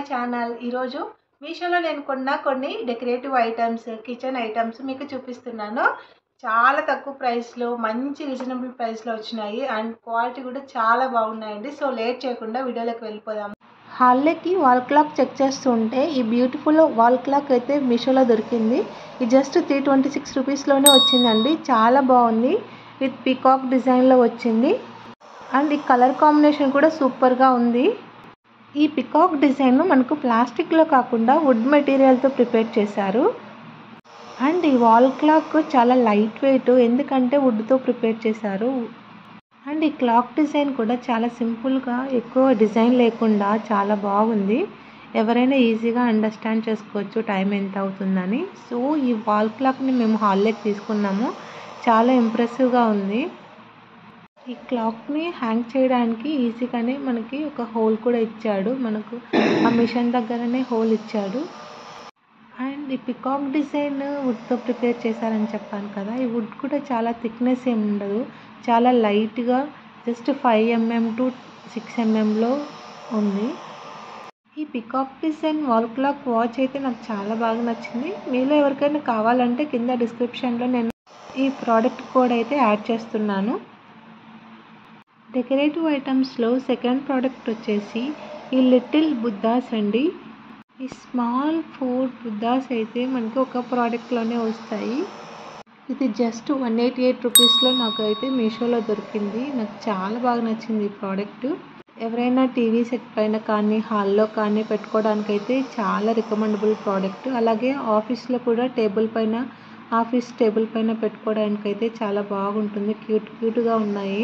My channel. ఈరోజు మీషోలో నేను కొన్న కొన్ని డెకరేటివ్ ఐటమ్స్, కిచెన్ ఐటమ్స్ మీకు చూపిస్తున్నాను. చాలా తక్కువ ప్రైస్లో, మంచి రీజనబుల్ ప్రైస్లో వచ్చినాయి అండ్ క్వాలిటీ కూడా చాలా బాగున్నాయండి. సో లేట్ చేయకుండా వీడియోలోకి వెళ్ళిపోదాం. హాల్లోకి వాల్ క్లాక్ చెక్ చేస్తుంటే ఈ బ్యూటిఫుల్ వాల్ క్లాక్ అయితే మీషోలో దొరికింది. ఇది జస్ట్ 326 రూపీస్లోనే వచ్చిందండి. చాలా బాగుంది. విత్ పీకాక్ డిజైన్లో వచ్చింది అండ్ ఈ కలర్ కాంబినేషన్ కూడా సూపర్గా ఉంది. ఈ పికాక్ డిజైన్ మనకు ప్లాస్టిక్లో కాకుండా వుడ్ మెటీరియల్తో ప్రిపేర్ చేశారు అండ్ ఈ వాల్ క్లాక్ చాలా లైట్ వెయిట్, ఎందుకంటే వుడ్తో ప్రిపేర్ చేశారు. అండ్ ఈ క్లాక్ డిజైన్ కూడా చాలా సింపుల్గా, ఎక్కువ డిజైన్ లేకుండా చాలా బాగుంది. ఎవరైనా ఈజీగా అండర్స్టాండ్ చేసుకోవచ్చు టైం ఎంత అవుతుందని. సో ఈ వాల్ క్లాక్ని మేము హాల్లోకి తీసుకున్నాము. చాలా ఇంప్రెసివ్గా ఉంది. ఈ క్లాక్ని హ్యాంగ్ చేయడానికి ఈజీగానే మనకి ఒక హోల్ కూడా ఇచ్చాడు. మనకు ఆ మిషన్ దగ్గరనే హోల్ ఇచ్చాడు. అండ్ ఈ పికాక్ డిజైన్ వుడ్తో ప్రిపేర్ చేశారని చెప్పాను కదా. ఈ వుడ్ కూడా చాలా థిక్నెస్ ఏమి ఉండదు, చాలా లైట్గా జస్ట్ 5 mm to 6 mmలో ఉంది. ఈ peacock design wall clock watch అయితే నాకు చాలా బాగా నచ్చింది. మీలో ఎవరికైనా కావాలంటే కింద డిస్క్రిప్షన్లో నేను ఈ ప్రోడక్ట్ కోడ్ అయితే యాడ్ చేస్తున్నాను. డెకరేటివ్ ఐటమ్స్లో సెకండ్ ప్రోడక్ట్ వచ్చేసి ఈ లిటిల్ బుద్ధాస్ అండి. ఈ స్మాల్ 4 బుద్ధాస్ అయితే మనకి ఒక ప్రోడక్ట్లోనే వస్తాయి. ఇది జస్ట్ 188 రూపీస్లో నాకు అయితే మీషోలో దొరికింది. నాకు చాలా బాగా నచ్చింది ఈ ప్రోడక్ట్. ఎవరైనా టీవీ సెట్ పైన కానీ, హాల్లో కానీ పెట్టుకోవడానికైతే చాలా రికమెండబుల్ ప్రోడక్ట్. అలాగే ఆఫీస్లో కూడా ఆఫీస్ టేబుల్ పైన పెట్టుకోవడానికైతే చాలా బాగుంటుంది. క్యూట్గా ఉన్నాయి.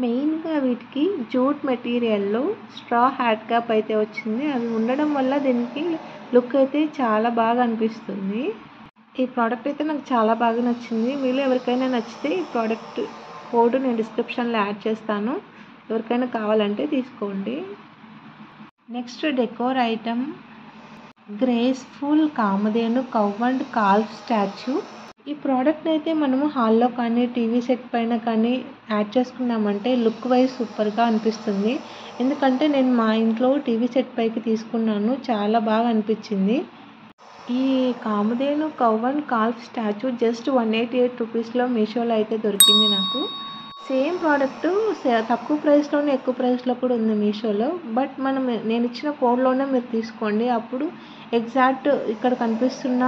మెయిన్గా వీటికి జూట్ మెటీరియల్లో స్ట్రా హ్యాట్ క్యాప్ అయితే వచ్చింది. అది ఉండడం వల్ల దీనికి లుక్ అయితే చాలా బాగా అనిపిస్తుంది. ఈ ప్రోడక్ట్ అయితే నాకు చాలా బాగా నచ్చింది. మీలో ఎవరికైనా నచ్చితే ఈ ప్రోడక్ట్ కోడ్ నేను డిస్క్రిప్షన్లో యాడ్ చేస్తాను. ఎవరికైనా కావాలంటే తీసుకోండి. Next decor item graceful Kamadhenu cow and calf statue. ఈ ప్రోడక్ట్ అయితే మనము హాల్లో కానీ, టీవీ సెట్ పైన కానీ యాడ్ చేసుకున్నామంటే లుక్ వైజ్ సూపర్గా అనిపిస్తుంది. ఎందుకంటే నేను మా ఇంట్లో టీవీ సెట్ పైకి తీసుకున్నాను, చాలా బాగా అనిపించింది. ఈ Kamadhenu cow and calf statue just 188 రూపీస్లో మీషోలో అయితే దొరికింది నాకు. సేమ్ ప్రోడక్ట్ తక్కువ ప్రైస్లోనే, ఎక్కువ ప్రైస్లో కూడా ఉంది మీషోలో. బట్ నేను ఇచ్చిన కోడ్లోనే మీరు తీసుకోండి. అప్పుడు ఎగ్జాక్ట్ ఇక్కడ కనిపిస్తున్న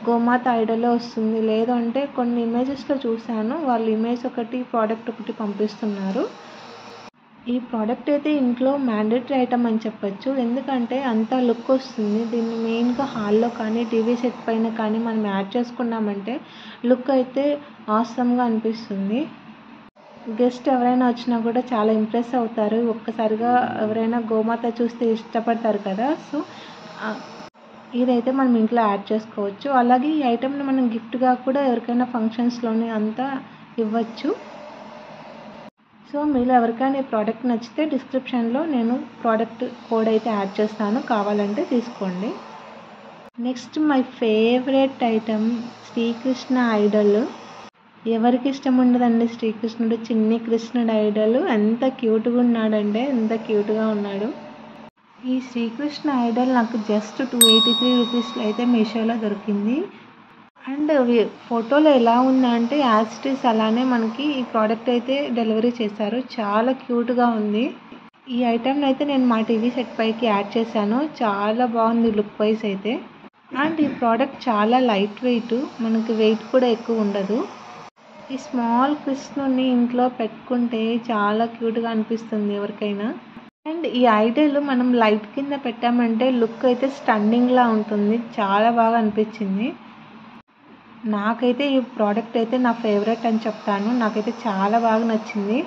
గోమాత ఐడలే వస్తుంది. లేదంటే కొన్ని ఇమేజెస్లో చూశాను, వాళ్ళు ఇమేజ్ ఒకటి, ప్రోడక్ట్ ఒకటి పంపిస్తున్నారు. ఈ ప్రోడక్ట్ అయితే ఇంట్లో మ్యాండేటరీ ఐటమ్ అని చెప్పచ్చు. ఎందుకంటే అంత లుక్ వస్తుంది. దీన్ని మెయిన్గా హాల్లో కానీ, టీవీ సెట్ పైన కానీ మనం యాడ్ చేసుకున్నామంటే లుక్ అయితే ఆసమ్గా అనిపిస్తుంది. గెస్ట్ ఎవరైనా వచ్చినా కూడా చాలా ఇంప్రెస్ అవుతారు. ఒక్కసారిగా ఎవరైనా గోమాత చూస్తే ఇష్టపడతారు కదా. సో ఇదైతే మనం ఇంట్లో యాడ్ చేసుకోవచ్చు. అలాగే ఈ ఐటమ్ని మనం గిఫ్ట్గా కూడా ఎవరికైనా ఫంక్షన్స్లోనే అంతా ఇవ్వచ్చు. సో మీలో ఎవరికైనా ఈ ప్రోడక్ట్ నచ్చితే డిస్క్రిప్షన్లో నేను ప్రోడక్ట్ కోడ్ అయితే యాడ్ చేస్తాను, కావాలంటే తీసుకోండి. Next my favourite item Srikrishna idol. ఎవరికి ఇష్టం ఉండదండి శ్రీకృష్ణుడు, చిన్ని కృష్ణుడు ఐడల్. ఎంత క్యూట్గా ఉన్నాడంటే ఎంత క్యూట్గా ఉన్నాడు. ఈ శ్రీకృష్ణ ఐడల్ నాకు జస్ట్ 283 రూపీస్లో అయితే మీషోలో దొరికింది. అండ్ ఫోటోలో ఎలా ఉందంటే యాజ్ ఇట్ ఈస్ అలానే మనకి ఈ ప్రోడక్ట్ అయితే డెలివరీ చేశారు. చాలా క్యూట్గా ఉంది. ఈ ఐటమ్ని అయితే నేను మా టీవీ సెట్ పైకి యాడ్ చేశాను. చాలా బాగుంది లుక్ వైజ్ అయితే. అండ్ ఈ ప్రోడక్ట్ చాలా లైట్ వెయిట్, మనకి వెయిట్ కూడా ఎక్కువ ఉండదు. ఈ స్మాల్ కృష్ణుని ఇంట్లో పెట్టుకుంటే చాలా క్యూట్గా అనిపిస్తుంది ఎవరికైనా. అండ్ ఈ ఐడల్ మనం లైట్ కింద పెట్టామంటే లుక్ అయితే స్టన్నింగ్లా ఉంటుంది. చాలా బాగా అనిపించింది. నాకైతే ఈ ప్రోడక్ట్ అయితే నా ఫేవరెట్ అని చెప్తాను. నాకైతే చాలా బాగా నచ్చింది.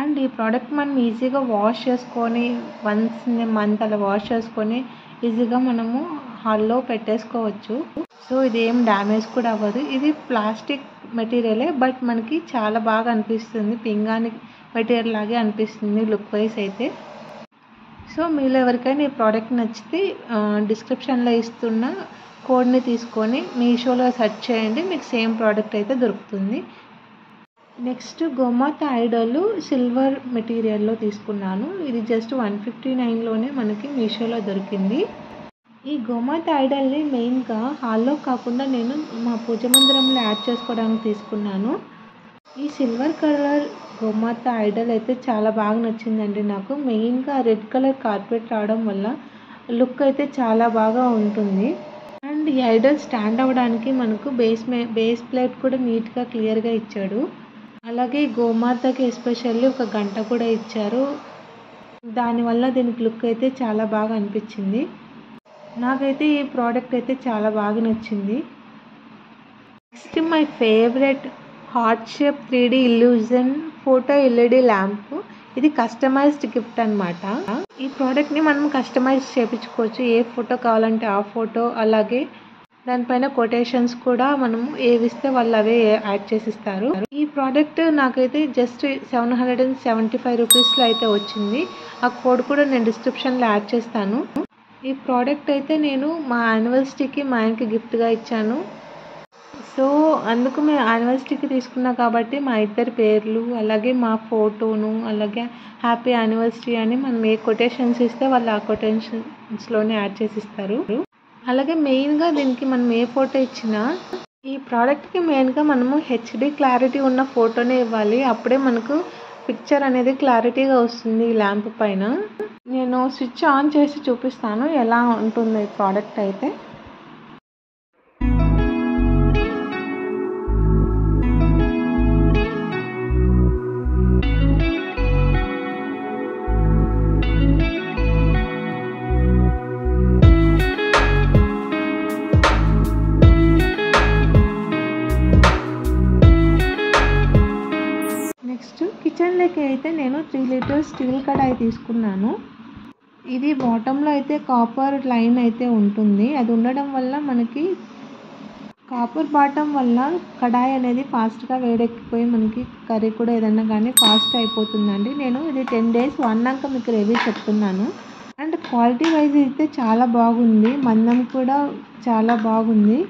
అండ్ ఈ ప్రోడక్ట్ మనం ఈజీగా వాష్ చేసుకొని, వన్స్ ఇన్ ఎ మంత్ అలా వాష్ చేసుకొని ఈజీగా మనము హాల్లో పెట్టేసుకోవచ్చు. సో ఇది ఏం డ్యామేజ్ కూడా అవ్వదు. ఇది ప్లాస్టిక్ మెటీరియలే, బట్ మనకి చాలా బాగా అనిపిస్తుంది. పింగాణి మెటీరియల్ లాగే అనిపిస్తుంది లుక్ వైజ్ అయితే. సో మీలో ఎవరికైనా ఈ ప్రోడక్ట్ నచ్చితే డిస్క్రిప్షన్లో ఇస్తున్న కోడ్ని తీసుకొని మీషోలో సెర్చ్ చేయండి, మీకు సేమ్ ప్రోడక్ట్ అయితే దొరుకుతుంది. నెక్స్ట్ గోమాత ఐడల్ సిల్వర్ మెటీరియల్లో తీసుకున్నాను. ఇది జస్ట్ 159లోనే మనకి మీషోలో దొరికింది. ఈ గోమాత ఐడల్ని మెయిన్గా హాల్లో కాకుండా నేను మా పూజ మందిరంలో యాడ్ చేసుకోవడానికి తీసుకున్నాను. ఈ సిల్వర్ కలర్ గోమాత ఐడల్ అయితే చాలా బాగా నచ్చిందండి నాకు. మెయిన్గా రెడ్ కలర్ కార్పెట్ రావడం వల్ల లుక్ అయితే చాలా బాగా ఉంటుంది. అండ్ ఈ ఐడల్ స్టాండ్ అవ్వడానికి మనకు బేస్ ప్లేట్ కూడా నీట్గా క్లియర్గా ఇచ్చాడు. అలాగే గోమాతకి ఎస్పెషల్లీ ఒక గంట కూడా ఇచ్చారు. దానివల్ల దీనికి లుక్ అయితే చాలా బాగా అనిపించింది. నాకైతే ఈ ప్రోడక్ట్ అయితే చాలా బాగా నచ్చింది. Next my favourite heart shape 3D illusion photo LED lamp. ఇది కస్టమైజ్డ్ గిఫ్ట్ అనమాట. ఈ ప్రోడక్ట్ని మనం కస్టమైజ్ చేయించుకోవచ్చు. ఏ ఫోటో కావాలంటే ఆ ఫోటో, అలాగే దానిపైన కొటేషన్స్ కూడా మనం ఏవిస్తే వాళ్ళు అవే యాడ్ చేసిస్తారు. ఈ ప్రోడక్ట్ నాకైతే జస్ట్ 775 రూపీస్లో అయితే వచ్చింది. ఆ కోడ్ కూడా నేను డిస్క్రిప్షన్లో యాడ్ చేస్తాను. ఈ ప్రోడక్ట్ అయితే నేను మా యానివర్సరీకి మా ఆయనకి గిఫ్ట్గా ఇచ్చాను. సో అందుకు మేము యానివర్సరీకి తీసుకున్నా కాబట్టి మా ఇద్దరి పేర్లు, అలాగే మా ఫోటోను, అలాగే హ్యాపీ యానివర్సరీ అని మనం ఏ కొటేషన్స్ ఇస్తే వాళ్ళు ఆ కొటేషన్స్లోనే యాడ్ చేసిస్తారు. అలాగే మెయిన్గా దీనికి మనం ఏ ఫోటో ఇచ్చినా ఈ ప్రోడక్ట్కి మెయిన్గా మనము HD క్లారిటీ ఉన్న ఫోటోనే ఇవ్వాలి. అప్పుడే మనకు పిక్చర్ అనేది క్లారిటీగా వస్తుంది ఈ ల్యాంప్ పైన. నేను స్విచ్ ఆన్ చేసి చూపిస్తాను ఎలా ఉంటుంది ఈ ప్రోడక్ట్ అయితే. నెక్స్ట్ కిచెన్లోకి అయితే నేను 3 లీటర్స్ స్టీల్ కడాయి తీసుకున్నాను. ఇది బాటంలో అయితే కాపర్ లైన్ అయితే ఉంటుంది. అది ఉండడం వల్ల మనకి కాపర్ బాటం వల్ల కడాయి అనేది ఫాస్ట్గా వేడెక్కిపోయి మనకి కర్రీ కూడా ఏదైనా కానీ ఫాస్ట్ అయిపోతుందండి. నేను ఇది 10 days వాడినాక మీకు రివ్యూ చెప్తున్నాను. అండ్ క్వాలిటీ వైజ్ అయితే చాలా బాగుంది. మందం కూడా చాలా బాగుంది.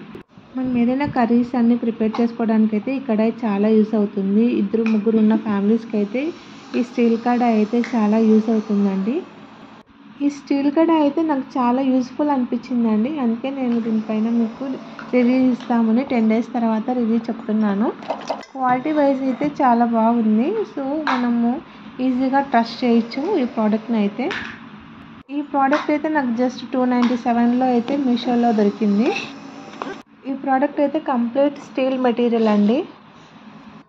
మనం ఏదైనా కర్రీస్ అన్నీ ప్రిపేర్ చేసుకోవడానికి అయితే ఈ కడాయి చాలా యూస్ అవుతుంది. 2-3 ఉన్న ఫ్యామిలీస్కి అయితే ఈ స్టీల్ కడాయి అయితే చాలా యూస్ అవుతుందండి. ఈ స్టీల్ కడాయి అయితే నాకు చాలా యూస్ఫుల్ అనిపించిందండి. అందుకే నేను దీనిపైన మీకు రివ్యూ ఇస్తామని 10 days తర్వాత రివ్యూ చెప్తున్నాను. క్వాలిటీ వైజ్ అయితే చాలా బాగుంది. సో మనము ఈజీగా ట్రస్ట్ చేయొచ్చు ఈ ప్రోడక్ట్ని అయితే. ఈ ప్రోడక్ట్ అయితే నాకు జస్ట్ 297లో అయితే మీషోలో దొరికింది. ఈ ప్రోడక్ట్ అయితే కంప్లీట్ స్టీల్ మెటీరియల్ అండి.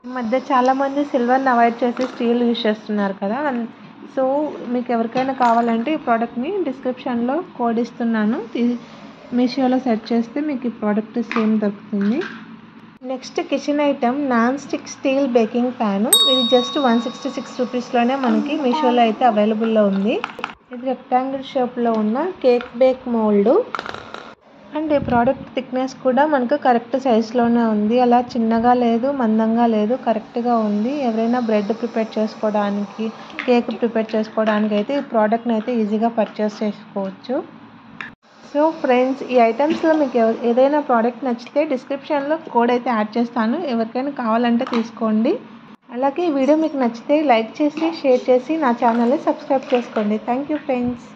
ఈ మధ్య చాలామంది సిల్వర్ని అవాయిడ్ చేసి స్టీల్ యూజ్ చేస్తున్నారు కదా. సో మీకు ఎవరికైనా కావాలంటే ఈ ప్రోడక్ట్ని డిస్క్రిప్షన్లో కోడ్ ఇస్తున్నాను. మీషోలో సెర్చ్ చేస్తే మీకు ఈ ప్రోడక్ట్ సేమ్ దొరుకుతుంది. Next kitchen item non stick steel baking pan. ఇది జస్ట్ 166 రూపీస్లోనే మనకి మీషోలో అయితే అవైలబుల్లో ఉంది. ఇది రెక్టాంగిల్ షేప్లో ఉన్న కేక్ బేక్ మోల్డ్. అండ్ ఈ ప్రోడక్ట్ థిక్నెస్ కూడా మనకు కరెక్ట్ సైజులోనే ఉంది. అలా చిన్నగా లేదు, మందంగా లేదు, కరెక్ట్గా ఉంది. ఎవరైనా బ్రెడ్ ప్రిపేర్ చేసుకోవడానికి, కేక్ ప్రిపేర్ చేసుకోవడానికి అయితే ఈ ప్రోడక్ట్ని అయితే ఈజీగా పర్చేస్ చేసుకోవచ్చు. సో ఫ్రెండ్స్, ఈ ఐటమ్స్లో మీకు ఏదైనా ప్రోడక్ట్ నచ్చితే డిస్క్రిప్షన్లో కోడ్ అయితే యాడ్ చేస్తాను. ఎవరికైనా కావాలంటే తీసుకోండి. అలాగే ఈ వీడియో మీకు నచ్చితే లైక్ చేసి, షేర్ చేసి నా ఛానల్ని సబ్స్క్రైబ్ చేసుకోండి. Thank you friends.